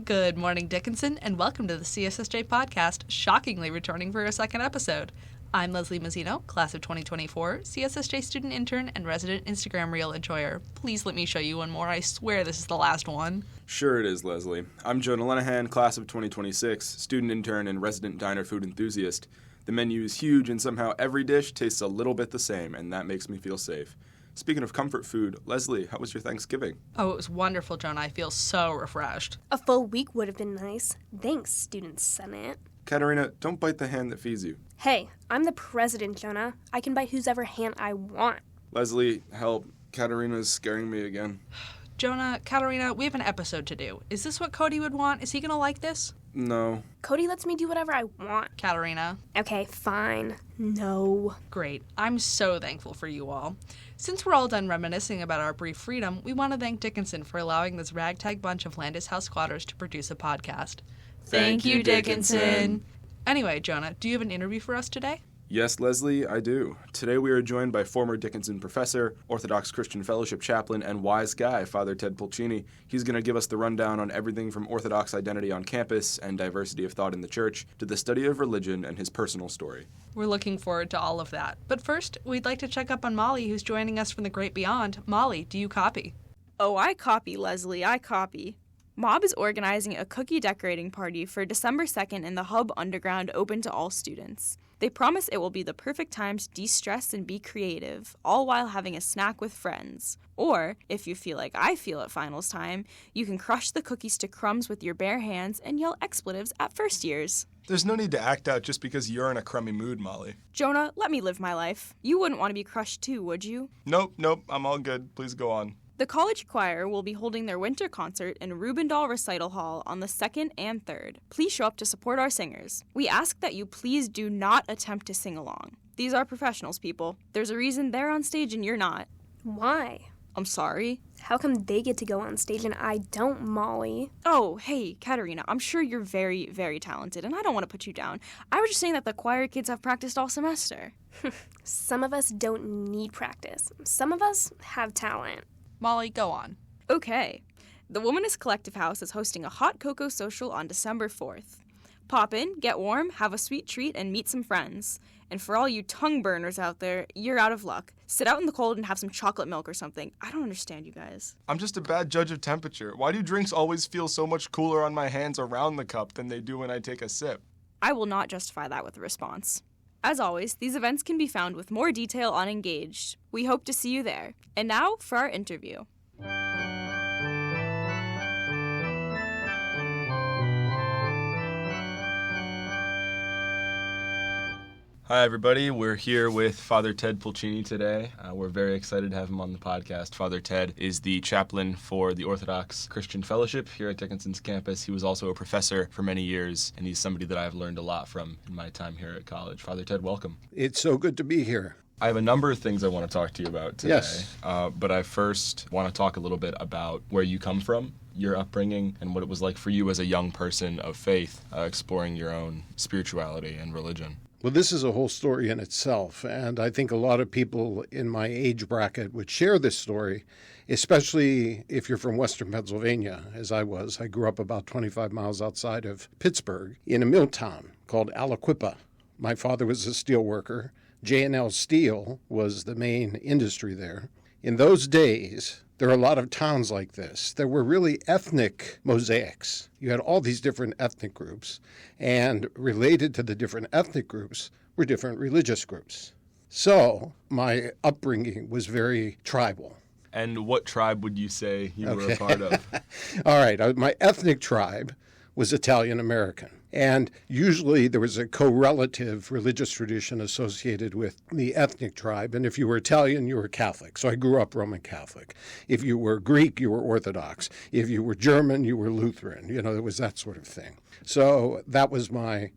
Good morning, Dickinson, and welcome to the CSSJ podcast, shockingly returning for a second episode. I'm Leslie Mazzino, class of 2024, CSSJ student intern and resident Instagram reel enjoyer. Please let me show you one more. I swear this is the last one. Sure it is, Leslie. I'm Jonah Lenahan, class of 2026, student intern and resident diner food enthusiast. The menu is huge and somehow every dish tastes a little bit the same, and that makes me feel safe. Speaking of comfort food, Leslie, how was your Thanksgiving? Oh, it was wonderful, Jonah. I feel so refreshed. A full week would have been nice. Thanks, Student Senate. Katerina, don't bite the hand that feeds you. Hey, I'm the president, Jonah. I can bite whosever hand I want. Leslie, help. Katerina's scaring me again. Jonah, Katerina, we have an episode to do. Is this what Cody would want? Is he gonna like this? No. Cody lets me do whatever I want. Katerina. Okay, fine. No. Great. I'm so thankful for you all. Since we're all done reminiscing about our brief freedom, we want to thank Dickinson for allowing this ragtag bunch of Landis House squatters to produce a podcast. Thank you, Dickinson. Anyway, Jonah, do you have an interview for us today? Yes, Leslie, I do. Today we are joined by former Dickinson professor, Orthodox Christian Fellowship chaplain, and wise guy, Father Ted Pulcini. He's going to give us the rundown on everything from Orthodox identity on campus and diversity of thought in the church to the study of religion and his personal story. We're looking forward to all of that. But first, we'd like to check up on Molly, who's joining us from the great beyond. Molly, do you copy? Oh, I copy, Leslie, I copy. Mob is organizing a cookie decorating party for December 2nd in the Hub Underground, open to all students. They promise it will be the perfect time to de-stress and be creative, all while having a snack with friends. Or, if you feel like I feel at finals time, you can crush the cookies to crumbs with your bare hands and yell expletives at first years. There's no need to act out just because you're in a crummy mood, Molly. Jonah, let me live my life. You wouldn't want to be crushed too, would you? Nope, I'm all good. Please go on. The college choir will be holding their winter concert in Rubendall Recital Hall on the 2nd and 3rd. Please show up to support our singers. We ask that you please do not attempt to sing along. These are professionals, people. There's a reason they're on stage and you're not. Why? I'm sorry. How come they get to go on stage and I don't, Molly? Oh, hey, Katerina, I'm sure you're very, very talented, and I don't want to put you down. I was just saying that the choir kids have practiced all semester. Some of us don't need practice. Some of us have talent. Molly, go on. Okay. The Womanist Collective House is hosting a hot cocoa social on December 4th. Pop in, get warm, have a sweet treat, and meet some friends. And for all you tongue burners out there, you're out of luck. Sit out in the cold and have some chocolate milk or something. I don't understand you guys. I'm just a bad judge of temperature. Why do drinks always feel so much cooler on my hands around the cup than they do when I take a sip? I will not justify that with a response. As always, these events can be found with more detail on Engaged. We hope to see you there. And now for our interview. Hi, everybody. We're here with Father Ted Pulcini today. We're very excited to have him on the podcast. Father Ted is the chaplain for the Orthodox Christian Fellowship here at Dickinson's campus. He was also a professor for many years, and he's somebody that I've learned a lot from in my time here at college. Father Ted, welcome. It's so good to be here. I have a number of things I want to talk to you about today. Yes. But I first want to talk a little bit about where you come from, your upbringing, and what it was like for you as a young person of faith, exploring your own spirituality and religion. Well, this is a whole story in itself, and I think a lot of people in my age bracket would share this story, especially if you're from Western Pennsylvania, as I was. I grew up about 25 miles outside of Pittsburgh in a mill town called Aliquippa. My father was a steel worker. J&L Steel was the main industry there. In those days, there are a lot of towns like this. There were really ethnic mosaics. You had all these different ethnic groups, and related to the different ethnic groups were different religious groups. So my upbringing was very tribal. And what tribe would you say you were a part of? All right, my ethnic tribe was Italian American. And usually there was a correlative religious tradition associated with the ethnic tribe. And if you were Italian, you were Catholic. So I grew up Roman Catholic. If you were Greek, you were Orthodox. If you were German, you were Lutheran. You know, it was that sort of thing. So that was my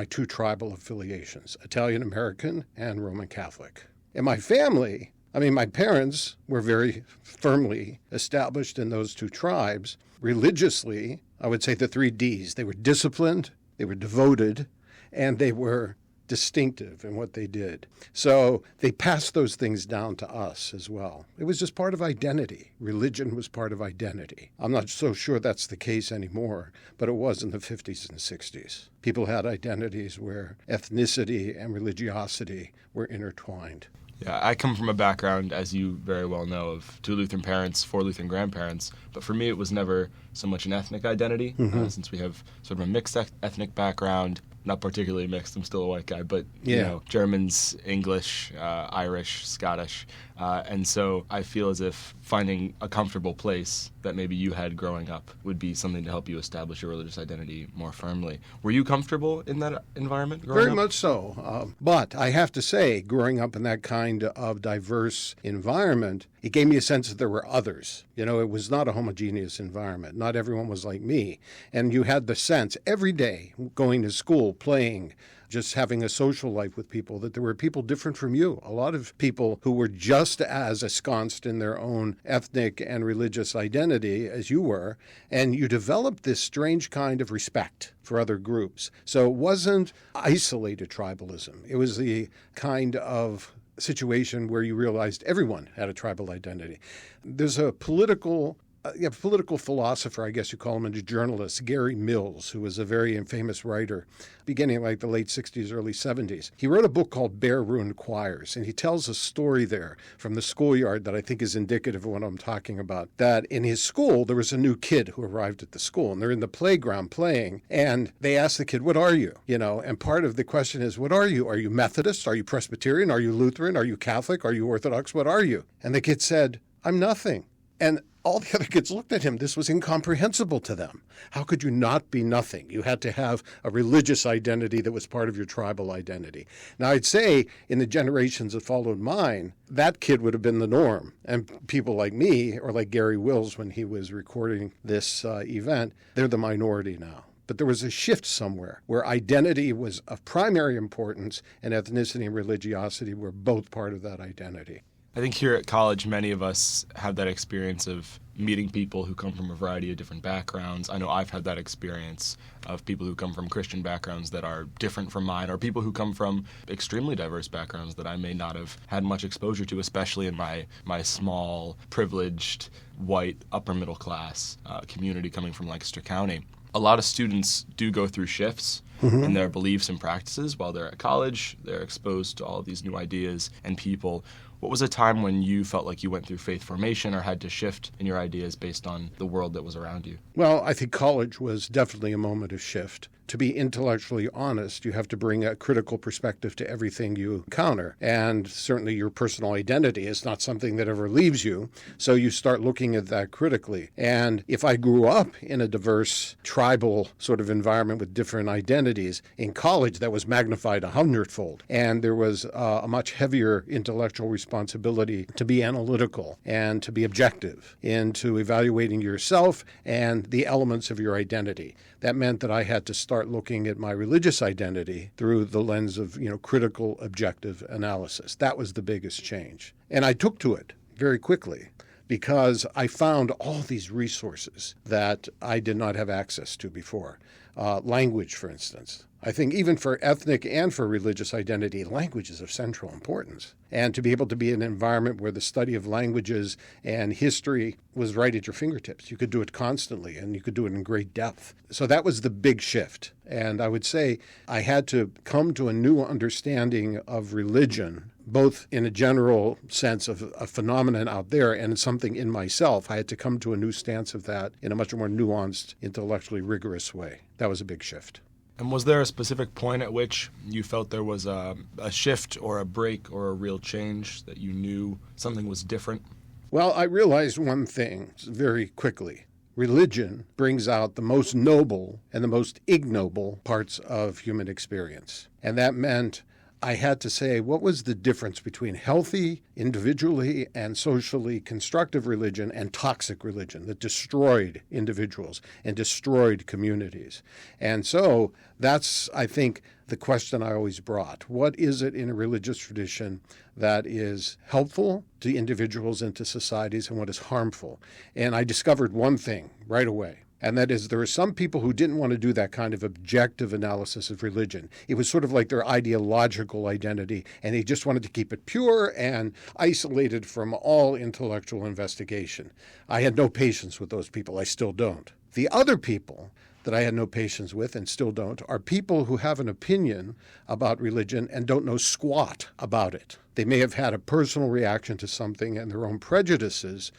two tribal affiliations, Italian American and Roman Catholic. And my family, my parents were very firmly established in those two tribes. Religiously, I would say the 3 Ds. They were disciplined, they were devoted, and they were distinctive in what they did. So they passed those things down to us as well. It was just part of identity. Religion was part of identity. I'm not so sure that's the case anymore, but it was in the 50s and 60s. People had identities where ethnicity and religiosity were intertwined. Yeah, I come from a background, as you very well know, of 2 Lutheran parents, 4 Lutheran grandparents. But for me, it was never so much an ethnic identity, since we have sort of a mixed ethnic background. Not particularly mixed, I'm still a white guy, but you know, Germans, English, Irish, Scottish. And so I feel as if finding a comfortable place that maybe you had growing up would be something to help you establish your religious identity more firmly. Were you comfortable in that environment growing up? Very much so. But I have to say, growing up in that kind of diverse environment, it gave me a sense that there were others. You know, it was not a homogeneous environment. Not everyone was like me. And you had the sense every day going to school, playing, just having a social life with people, that there were people different from you. A lot of people who were just as ensconced in their own ethnic and religious identity as you were, and you developed this strange kind of respect for other groups. So it wasn't isolated tribalism. It was the kind of situation where you realized everyone had a tribal identity. There's a political philosopher, I guess you call him, and a journalist, Gary Mills, who was a very famous writer beginning like the late 60s, early 70s. He wrote a book called Bare Ruined Choirs, and he tells a story there from the schoolyard that I think is indicative of what I'm talking about, that in his school, there was a new kid who arrived at the school, and they're in the playground playing, and they ask the kid, what are you? You know, and part of the question is, what are you? Are you Methodist? Are you Presbyterian? Are you Lutheran? Are you Catholic? Are you Orthodox? What are you? And the kid said, I'm nothing. And all the other kids looked at him. This was incomprehensible to them. How could you not be nothing? You had to have a religious identity that was part of your tribal identity. Now, I'd say in the generations that followed mine, that kid would have been the norm. And people like me, or like Gary Wills when he was recording this event, they're the minority now. But there was a shift somewhere where identity was of primary importance and ethnicity and religiosity were both part of that identity. I think here at college, many of us have that experience of meeting people who come from a variety of different backgrounds. I know I've had that experience of people who come from Christian backgrounds that are different from mine, or people who come from extremely diverse backgrounds that I may not have had much exposure to, especially in my small, privileged, white, upper middle class community coming from Lancaster County. A lot of students do go through shifts in their beliefs and practices while they're at college. They're exposed to all of these new ideas and people. What was a time when you felt like you went through faith formation or had to shift in your ideas based on the world that was around you? Well, I think college was definitely a moment of shift. To be intellectually honest, you have to bring a critical perspective to everything you encounter. And certainly your personal identity is not something that ever leaves you. So you start looking at that critically. And if I grew up in a diverse tribal sort of environment with different identities, in college that was magnified 100-fold. And there was a much heavier intellectual responsibility to be analytical and to be objective into evaluating yourself and the elements of your identity. That meant that I had to start looking at my religious identity through the lens of, critical, objective analysis. That was the biggest change. And I took to it very quickly because I found all these resources that I did not have access to before. Language, for instance. I think even for ethnic and for religious identity, language is of central importance. And to be able to be in an environment where the study of languages and history was right at your fingertips. You could do it constantly, and you could do it in great depth. So that was the big shift. And I would say I had to come to a new understanding of religion, both in a general sense of a phenomenon out there and something in myself. I had to come to a new stance of that in a much more nuanced, intellectually rigorous way. That was a big shift. And was there a specific point at which you felt there was a shift or a break or a real change that you knew something was different? Well, I realized one thing very quickly. Religion brings out the most noble and the most ignoble parts of human experience. And that meant I had to say, what was the difference between healthy, individually and socially constructive religion and toxic religion that destroyed individuals and destroyed communities? And so that's, I think, the question I always brought. What is it in a religious tradition that is helpful to individuals and to societies, and what is harmful? And I discovered one thing right away. And that is, there are some people who didn't want to do that kind of objective analysis of religion. It was sort of like their ideological identity, and they just wanted to keep it pure and isolated from all intellectual investigation. I had no patience with those people. I still don't. The other people that I had no patience with and still don't are people who have an opinion about religion and don't know squat about it. They may have had a personal reaction to something, and their own prejudices,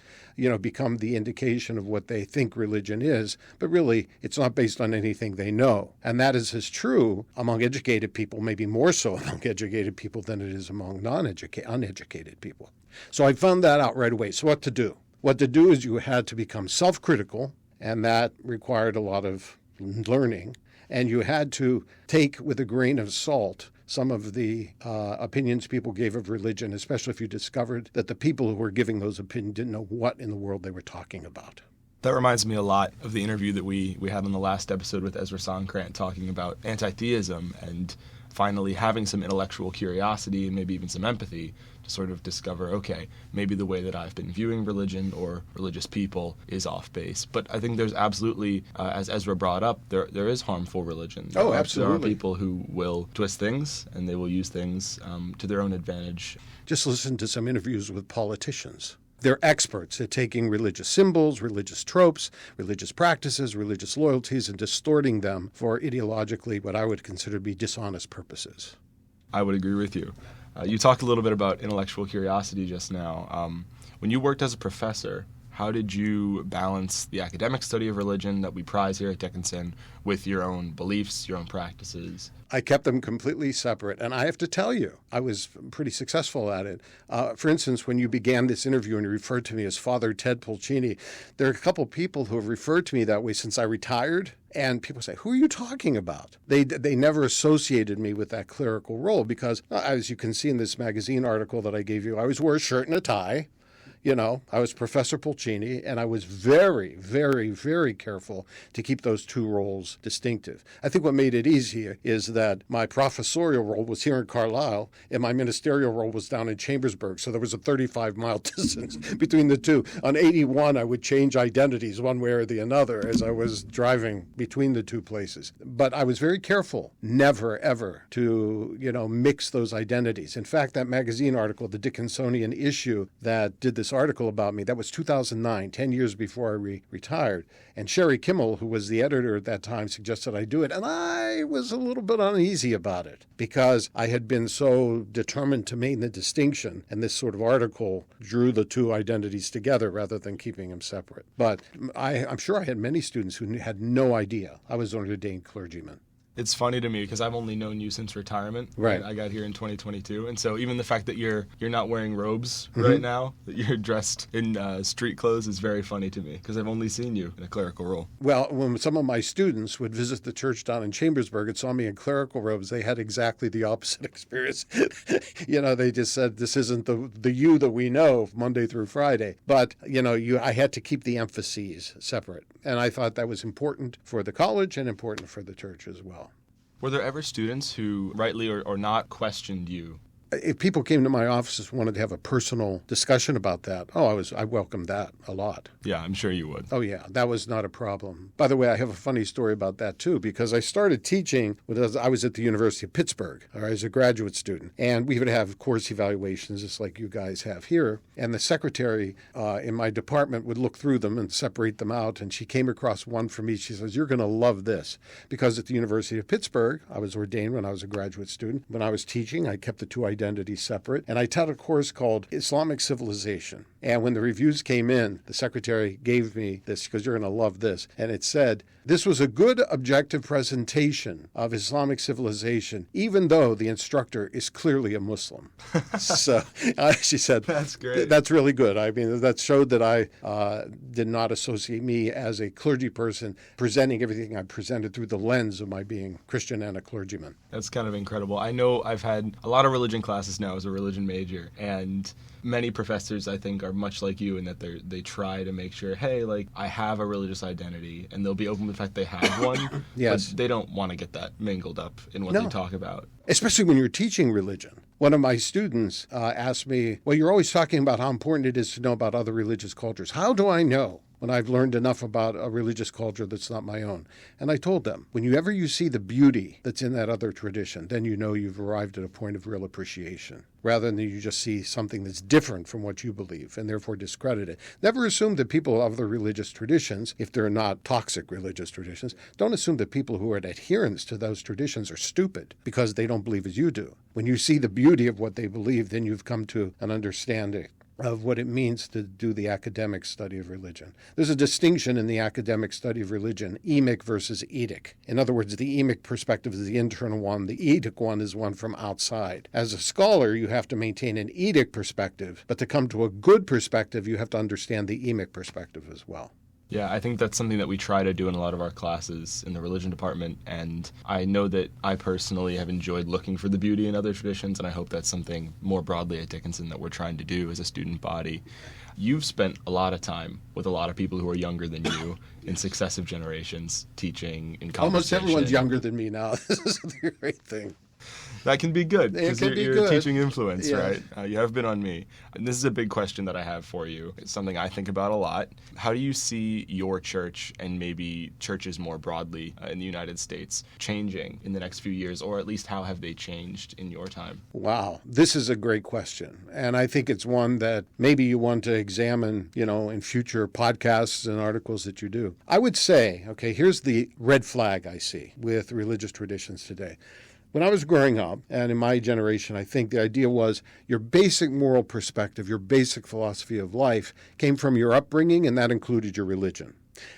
become the indication of what they think religion is, but really it's not based on anything they know. And that is as true among educated people, maybe more so among educated people than it is among uneducated people. So I found that out right away. So what to do? What to do is you had to become self-critical, and that required a lot of learning. And you had to take with a grain of salt some of the opinions people gave of religion, especially if you discovered that the people who were giving those opinions didn't know what in the world they were talking about. That reminds me a lot of the interview that we had on the last episode with Ezra Sonkrant talking about anti-theism and finally having some intellectual curiosity and maybe even some empathy to sort of discover, okay, maybe the way that I've been viewing religion or religious people is off base. But I think there's absolutely, as Ezra brought up, there is harmful religion. Absolutely. There are people who will twist things and they will use things to their own advantage. Just listen to some interviews with politicians. They're experts at taking religious symbols, religious tropes, religious practices, religious loyalties, and distorting them for ideologically what I would consider to be dishonest purposes. I would agree with you. You talked a little bit about intellectual curiosity just now. When you worked as a professor, how did you balance the academic study of religion that we prize here at Dickinson with your own beliefs, your own practices? I kept them completely separate, and I have to tell you, I was pretty successful at it. For instance, when you began this interview and you referred to me as Father Ted Pulcini, there are a couple people who have referred to me that way since I retired, and people say, who are you talking about? They never associated me with that clerical role because, as you can see in this magazine article that I gave you, I always wore a shirt and a tie. I was Professor Pulcini, and I was very, very, very careful to keep those two roles distinctive. I think what made it easier is that my professorial role was here in Carlisle, and my ministerial role was down in Chambersburg, so there was a 35-mile distance between the two. On 81, I would change identities one way or the other as I was driving between the two places. But I was very careful never, ever to, mix those identities. In fact, that magazine article, the Dickinsonian issue that did this article about me, that was 2009, 10 years before I retired. And Sherry Kimmel, who was the editor at that time, suggested I do it. And I was a little bit uneasy about it because I had been so determined to maintain the distinction. And this sort of article drew the two identities together rather than keeping them separate. But I'm sure I had many students who had no idea I was an ordained clergyman. It's funny to me because I've only known you since retirement. Right. I got here in 2022, and so even the fact that you're not wearing robes right now, that you're dressed in street clothes, is very funny to me because I've only seen you in a clerical role. Well, when some of my students would visit the church down in Chambersburg and saw me in clerical robes, they had exactly the opposite experience. They just said, this isn't the you that we know Monday through Friday. But, I had to keep the emphases separate. And I thought that was important for the college and important for the church as well. Were there ever students who, rightly or not, questioned you? If people came to my office and wanted to have a personal discussion about that, I welcomed that a lot. Yeah, I'm sure you would. Oh, yeah, that was not a problem. By the way, I have a funny story about that, too, because I started teaching when I was at the University of Pittsburgh, or as a graduate student, and we would have course evaluations just like you guys have here, and the secretary in my department would look through them and separate them out, and she came across one for me. She says, you're going to love this, because at the University of Pittsburgh, I was ordained when I was a graduate student. When I was teaching, I kept the two identities separate, and I taught a course called Islamic Civilization. And when the reviews came in, the secretary gave me this, because you're going to love this, and it said, this was a good objective presentation of Islamic civilization, even though the instructor is clearly a Muslim. So she said, that's great. That's really good. I mean, that showed that I did not associate me as a clergy person presenting everything I presented through the lens of my being Christian and a clergyman. That's kind of incredible. I know I've had a lot of religion classes now as a religion major, and many professors, I think, are much like you in that they try to make sure, hey, I have a religious identity, and they'll be open to the fact they have one, yes. But they don't want to get that mingled up in what they talk about. Especially when you're teaching religion. One of my students asked me, well, you're always talking about how important it is to know about other religious cultures. How do I know when I've learned enough about a religious culture that's not my own. And I told them, whenever you see the beauty that's in that other tradition, then you know you've arrived at a point of real appreciation, rather than you just see something that's different from what you believe and therefore discredit it. Never assume that people of other religious traditions, if they're not toxic religious traditions, don't assume that people who are adherents to those traditions are stupid because they don't believe as you do. When you see the beauty of what they believe, then you've come to an understanding of what it means to do the academic study of religion. There's a distinction in the academic study of religion, emic versus edic. In other words, the emic perspective is the internal one. The edic one is one from outside. As a scholar, you have to maintain an edic perspective, but to come to a good perspective, you have to understand the emic perspective as well. Yeah, I think that's something that we try to do in a lot of our classes in the religion department, and I know that I personally have enjoyed looking for the beauty in other traditions, and I hope that's something more broadly at Dickinson that we're trying to do as a student body. You've spent a lot of time with a lot of people who are younger than you in successive generations, teaching in conversation. Almost everyone's younger than me now. This is a great thing. That can be good, because you're a teaching influence, Yeah. right? You have been on me. And this is a big question that I have for you. It's something I think about a lot. How do you see your church and maybe churches more broadly in the United States changing in the next few years, or at least how have they changed in your time? Wow, this is a great question. And I think it's one that maybe you want to examine, in future podcasts and articles that you do. I would say, okay, here's the red flag I see with religious traditions today. When I was growing up, and in my generation, I think the idea was your basic moral perspective, your basic philosophy of life came from your upbringing, and that included your religion.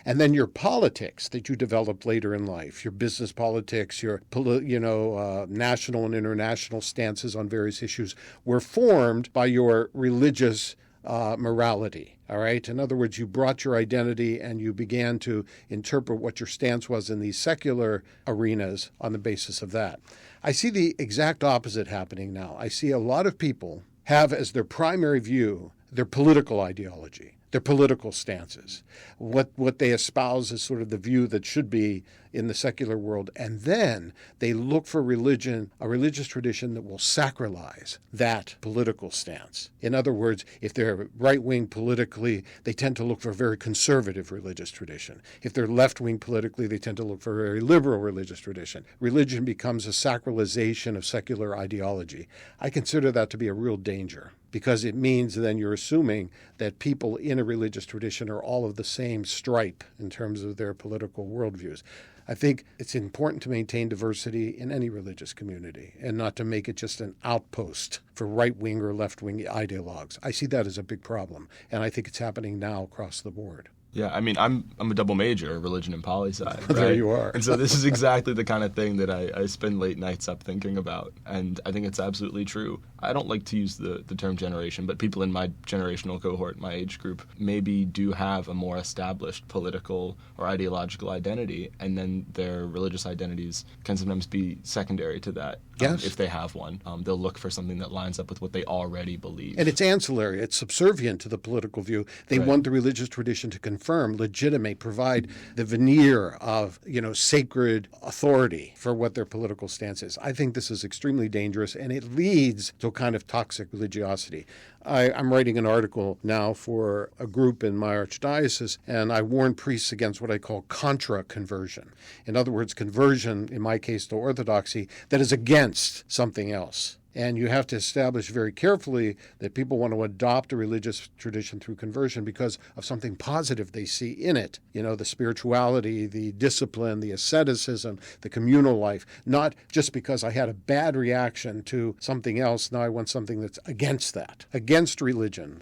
And then your politics that you developed later in life, your business politics, your national and international stances on various issues, were formed by your religious morality. All right. In other words, you brought your identity and you began to interpret what your stance was in these secular arenas on the basis of that. I see the exact opposite happening now. I see a lot of people have as their primary view their political ideology, their political stances, what they espouse as sort of the view that should be in the secular world. And then they look for religion, a religious tradition that will sacralize that political stance. In other words, if they're right-wing politically, they tend to look for a very conservative religious tradition. If they're left-wing politically, they tend to look for a very liberal religious tradition. Religion becomes a sacralization of secular ideology. I consider that to be a real danger, because it means then you're assuming that people in a religious tradition are all of the same stripe in terms of their political worldviews. I think it's important to maintain diversity in any religious community and not to make it just an outpost for right-wing or left-wing ideologues. I see that as a big problem, and I think it's happening now across the board. Yeah, I mean, I'm a double major, religion and poli-sci, right? There you are. And so this is exactly the kind of thing that I spend late nights up thinking about, and I think it's absolutely true. I don't like to use the term generation, but people in my generational cohort, my age group, maybe do have a more established political or ideological identity, and then their religious identities can sometimes be secondary to that. Yes. If they have one. They'll look for something that lines up with what they already believe. And it's ancillary. It's subservient to the political view. They Right. want the religious tradition to confirm, legitimate, provide the veneer of, sacred authority for what their political stance is. I think this is extremely dangerous, and it leads to a kind of toxic religiosity. I'm writing an article now for a group in my archdiocese, and I warn priests against what I call contra-conversion. In other words, conversion, in my case to Orthodoxy, that is against something else. And you have to establish very carefully that people want to adopt a religious tradition through conversion because of something positive they see in it. The spirituality, the discipline, the asceticism, the communal life, not just because I had a bad reaction to something else. Now I want something that's against that. Against religion,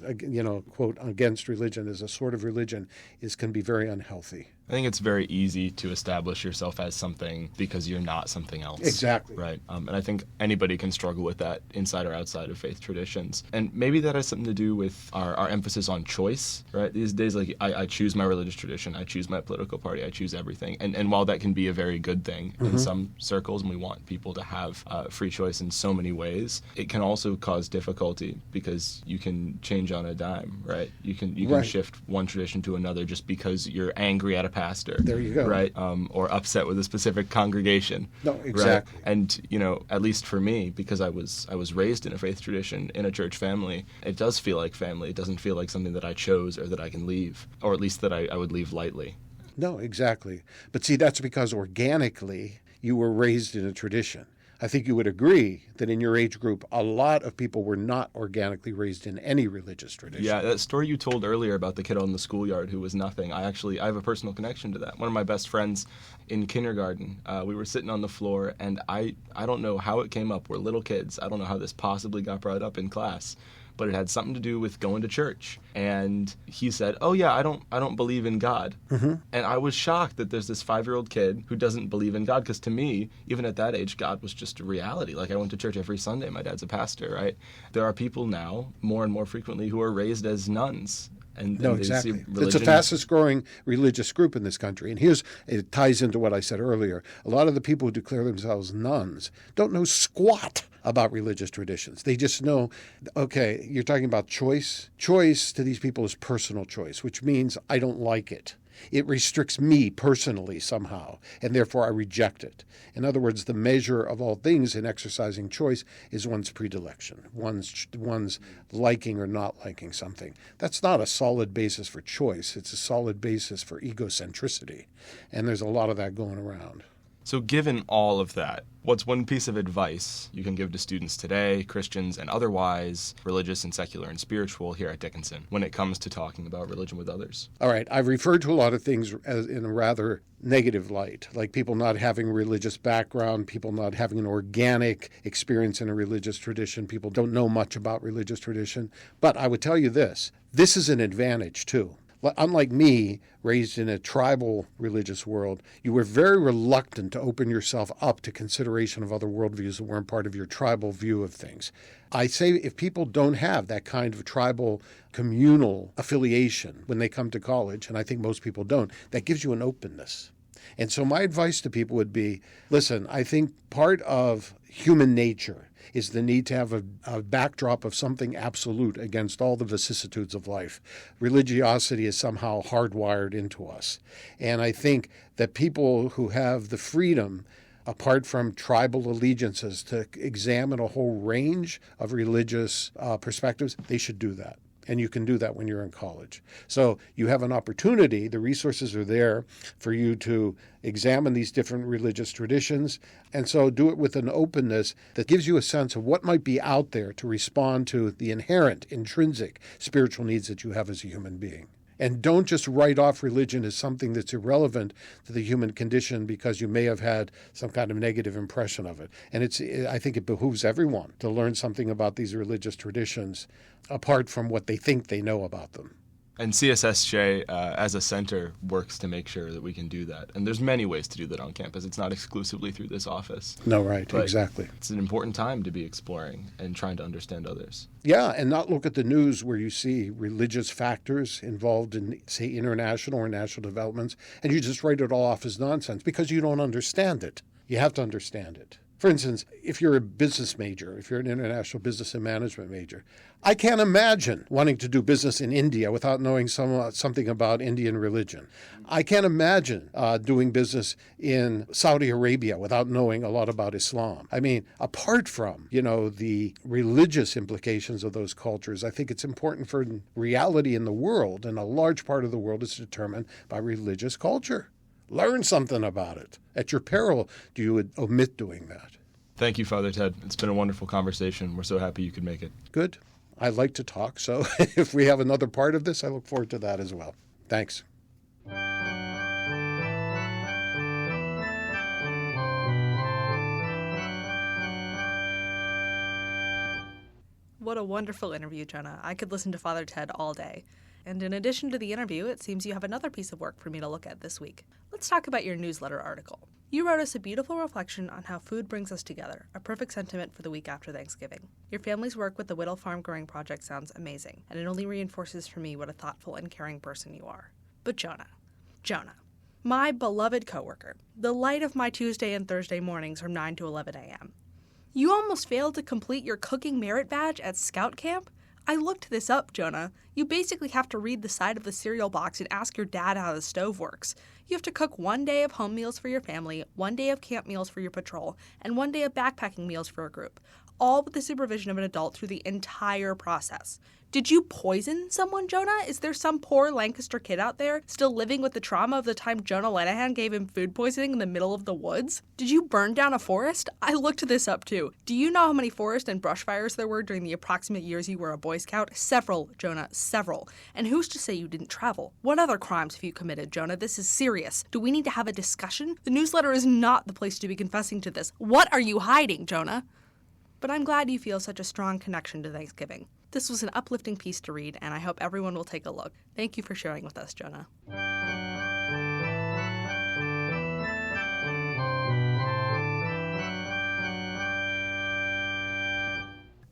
quote, against religion is a sort of religion can be very unhealthy. I think it's very easy to establish yourself as something because you're not something else. Exactly. Right. And I think anybody can struggle with that inside or outside of faith traditions. And maybe that has something to do with our emphasis on choice, right? These days, I choose my religious tradition, I choose my political party, I choose everything. And while that can be a very good thing in some circles, and we want people to have free choice in so many ways, it can also cause difficulty because you can change on a dime, right? You can Right. shift one tradition to another just because you're angry at a pastor. There you go. Right? Or upset with a specific congregation. No, exactly. Right? And, at least for me, because I was raised in a faith tradition, in a church family, it does feel like family. It doesn't feel like something that I chose or that I can leave, or at least that I would leave lightly. No, exactly. But see, that's because organically you were raised in a tradition. I think you would agree that in your age group, a lot of people were not organically raised in any religious tradition. Yeah, that story you told earlier about the kiddo in the schoolyard who was nothing, I have a personal connection to that. One of my best friends in kindergarten, we were sitting on the floor, and I don't know how it came up. We're little kids. I don't know how this possibly got brought up in class, but it had something to do with going to church. And he said, "Oh yeah, I don't believe in God." Mm-hmm. And I was shocked that there's this 5-year-old kid who doesn't believe in God, because to me, even at that age, God was just a reality. Like, I went to church every Sunday. My dad's a pastor, right? There are people now, more and more frequently, who are raised as nuns. No, exactly. It's the fastest growing religious group in this country. And it ties into what I said earlier. A lot of the people who declare themselves nuns don't know squat about religious traditions. They just know, okay, you're talking about choice. Choice to these people is personal choice, which means I don't like it. It restricts me personally somehow, and therefore I reject it. In other words, the measure of all things in exercising choice is one's predilection, one's liking or not liking something. That's not a solid basis for choice. It's a solid basis for egocentricity, and there's a lot of that going around. So given all of that, what's one piece of advice you can give to students today, Christians and otherwise, religious and secular and spiritual, here at Dickinson, when it comes to talking about religion with others? All right. I've referred to a lot of things as in a rather negative light, like people not having a religious background, people not having an organic experience in a religious tradition, people don't know much about religious tradition. But I would tell you this is an advantage too. Unlike me, raised in a tribal religious world, you were very reluctant to open yourself up to consideration of other worldviews that weren't part of your tribal view of things. I say if people don't have that kind of tribal communal affiliation when they come to college, and I think most people don't, that gives you an openness. And so my advice to people would be, listen, I think part of human nature is the need to have a backdrop of something absolute against all the vicissitudes of life. Religiosity is somehow hardwired into us. And I think that people who have the freedom, apart from tribal allegiances, to examine a whole range of religious perspectives, they should do that. And you can do that when you're in college. So you have an opportunity, the resources are there for you to examine these different religious traditions, and so do it with an openness that gives you a sense of what might be out there to respond to the inherent, intrinsic spiritual needs that you have as a human being. And don't just write off religion as something that's irrelevant to the human condition because you may have had some kind of negative impression of it. And I think it behooves everyone to learn something about these religious traditions apart from what they think they know about them. And CSSJ, as a center, works to make sure that we can do that. And there's many ways to do that on campus. It's not exclusively through this office. No, right, but exactly. It's an important time to be exploring and trying to understand others. Yeah, and not look at the news where you see religious factors involved in, say, international or national developments, and you just write it all off as nonsense because you don't understand it. You have to understand it. For instance, if you're a business major, if you're an international business and management major, I can't imagine wanting to do business in India without knowing something about Indian religion. I can't imagine doing business in Saudi Arabia without knowing a lot about Islam. I mean, apart from, the religious implications of those cultures, I think it's important for reality in the world, and a large part of the world is determined by religious culture. Learn something about it. At your peril, do you omit doing that? Thank you, Father Ted. It's been a wonderful conversation. We're so happy you could make it. Good. I like to talk, so if we have another part of this, I look forward to that as well. Thanks. What a wonderful interview, Jonah. I could listen to Father Ted all day. And in addition to the interview, it seems you have another piece of work for me to look at this week. Let's talk about your newsletter article. You wrote us a beautiful reflection on how food brings us together, a perfect sentiment for the week after Thanksgiving. Your family's work with the Whittle Farm Growing Project sounds amazing, and it only reinforces for me what a thoughtful and caring person you are. But Jonah, my beloved coworker, the light of my Tuesday and Thursday mornings from 9 to 11 a.m. You almost failed to complete your cooking merit badge at Scout Camp? I looked this up, Jonah. You basically have to read the side of the cereal box and ask your dad how the stove works. You have to cook 1 day of home meals for your family, 1 day of camp meals for your patrol, and 1 day of backpacking meals for a group, all with the supervision of an adult through the entire process. Did you poison someone, Jonah? Is there some poor Lancaster kid out there still living with the trauma of the time Jonah Lenahan gave him food poisoning in the middle of the woods? Did you burn down a forest? I looked this up too. Do you know how many forest and brush fires there were during the approximate years you were a Boy Scout? Several, Jonah, several. And who's to say you didn't travel? What other crimes have you committed, Jonah? This is serious. Do we need to have a discussion? The newsletter is not the place to be confessing to this. What are you hiding, Jonah? But I'm glad you feel such a strong connection to Thanksgiving. This was an uplifting piece to read, and I hope everyone will take a look. Thank you for sharing with us, Jonah.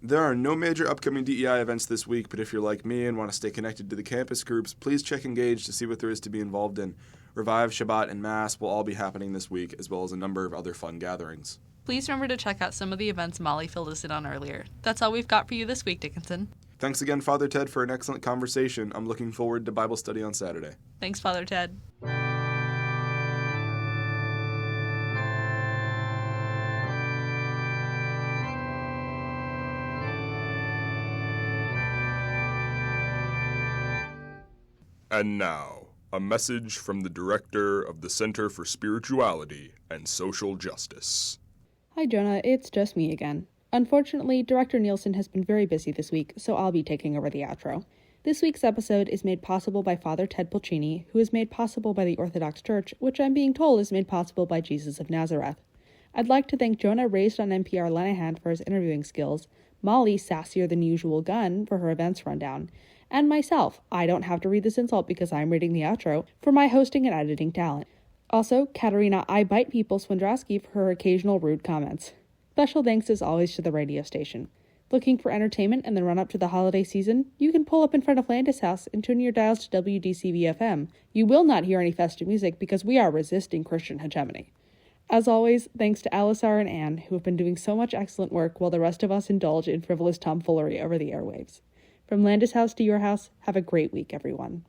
There are no major upcoming DEI events this week, but if you're like me and want to stay connected to the campus groups, please check Engage to see what there is to be involved in. Revive, Shabbat, and Mass will all be happening this week, as well as a number of other fun gatherings. Please remember to check out some of the events Molly filled us in on earlier. That's all we've got for you this week, Dickinson. Thanks again, Father Ted, for an excellent conversation. I'm looking forward to Bible study on Saturday. Thanks, Father Ted. And now, a message from the director of the Center for Spirituality and Social Justice. Hi, Jonah. It's just me again. Unfortunately, Director Nielsen has been very busy this week, so I'll be taking over the outro. This week's episode is made possible by Father Ted Pulcini, who is made possible by the Orthodox Church, which I'm being told is made possible by Jesus of Nazareth. I'd like to thank Jonah, raised on NPR Lenahan, for his interviewing skills, Molly, sassier than usual Gun, for her events rundown, and myself, I don't have to read this insult because I'm reading the outro, for my hosting and editing talent. Also, Katerina I Bite People Swindrowski for her occasional rude comments. Special thanks as always to the radio station. Looking for entertainment in the run-up to the holiday season? You can pull up in front of Landis House and tune your dials to WDCV-FM. You will not hear any festive music because we are resisting Christian hegemony. As always, thanks to Alisar and Anne, who have been doing so much excellent work while the rest of us indulge in frivolous tomfoolery over the airwaves. From Landis House to your house, have a great week, everyone.